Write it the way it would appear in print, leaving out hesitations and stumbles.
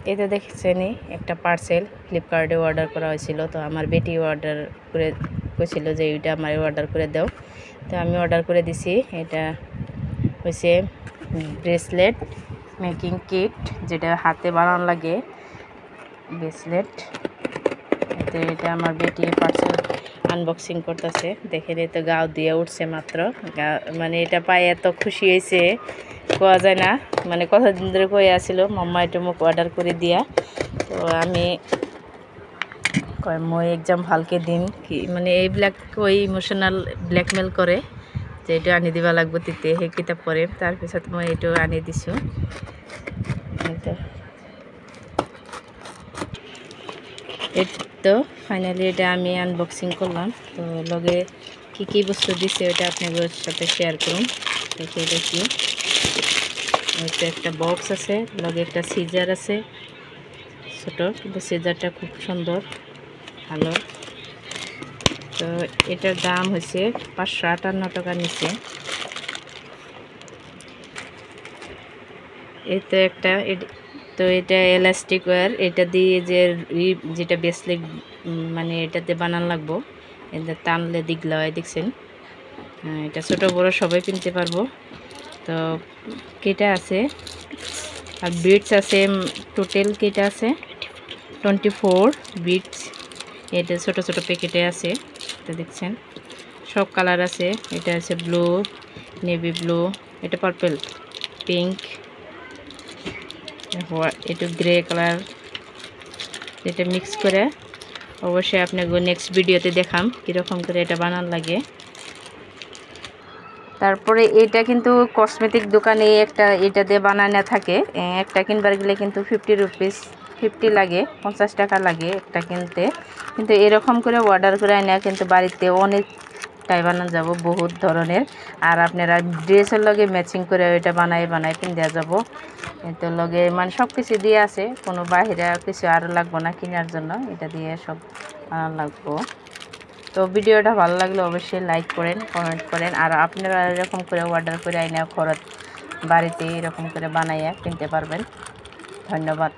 এই তো দেখছেনই একটা পার্সেল ফ্লিপকার্টে অর্ডার করা হয়েছিল। তো আমার বেটি অর্ডার করে করেছিল যে এইটা আমার অর্ডার করে দাও। তো আমি অর্ডার করে দিছি। এটা হয়েছে ব্রেসলেট মেকিং কিট, যেটা হাতে বানানো লাগে ব্রেসলেট। তো এটা আমার বেটি পার্সেল আনবক্সিং করতেছে। দেখেন এই তো গাও দিয়ে উঠছে মাত্র। মানে এটা পায়ে এত খুশি হয়েছে কোয়া যায় না। মানে কতদিন ধরে কয়ে আসছিল মাম্মা এটা মুখ অর্ডার করে দিয়া। তো আমি মই এক্সাম ভালকে দিন কি মানে এইবিলাক ওই ইমোশনাল ব্লেকমেল কৰে যে এইটো আনি দিবা লাগব, তেতিয়া সেই কিতাপ পঢ়ে। তাৰপিছত মই এইটো আনি দিছোঁ। তো ফাইনালি এটা আমি আনবক্সিং করলাম। তো লগে কি কি বস্তু দিছে ওটা আপনাদের সাথে শেয়ার করুন। দেখে দেখি এটা একটা বক্স আছে, লগে একটা সিজার আছে ছোট, কিন্তু সিজারটা খুব সুন্দর ভালো। তো এটার দাম হয়েছে 558 টাকা নিচে। এই তো একটা তো এটা এলাস্টিক ওয়্যার, এটা দিয়ে যে যেটা ব্রেসলেট মানে এটাতে বানান লাগবো, এটা টানলে দিগলা হয় দেখছেন। এটা ছোট বড় সবাই কিনতে পারবো। তো কেটা আছে আর বিটস আছে, টোটাল কেটা আছে 24 বিটস। এটা ছোট ছোট প্যাকেটে আছে, এটা দেখছেন সব কালার আছে। এটা আছে ব্লু, নেভি ব্লু, এটা পার্পল, পিঙ্ক, এটা গ্রে কালার। এটা মিক্স করে অবশ্যই আপনাকে নেক্সট ভিডিওতে দেখাম কীরকম করে এটা বানান লাগে। তারপরে এটা কিন্তু কসমেটিক দোকানে একটা এটা দিয়ে বানানো থাকে। একটা কিনবার গেলে কিন্তু 50 লাগে, 50 টাকা লাগে একটা কিনতে। কিন্তু এরকম করে অর্ডার করে আনা কিন্তু বাড়িতে অনেকটাই বানানো যাব, বহুত ধরনের। আর আপনারা ড্রেসের লগে ম্যাচিং করে এটা বানাই কিনে যাব। তো লগে মানে সব কিছু দিয়ে আছে, কোনো বাহিরে কিছু আরও লাগবো না কেনার জন্য, এটা দিয়ে সব লাগবো। তো ভিডিওটা ভালো লাগলে অবশ্যই লাইক করেন, কমেন্ট করেন। আর আপনারা এরকম করে অর্ডার করে আইনা খরচ বাড়িতে এরকম করে বানাইয়া কিনতে পারবেন। ধন্যবাদ।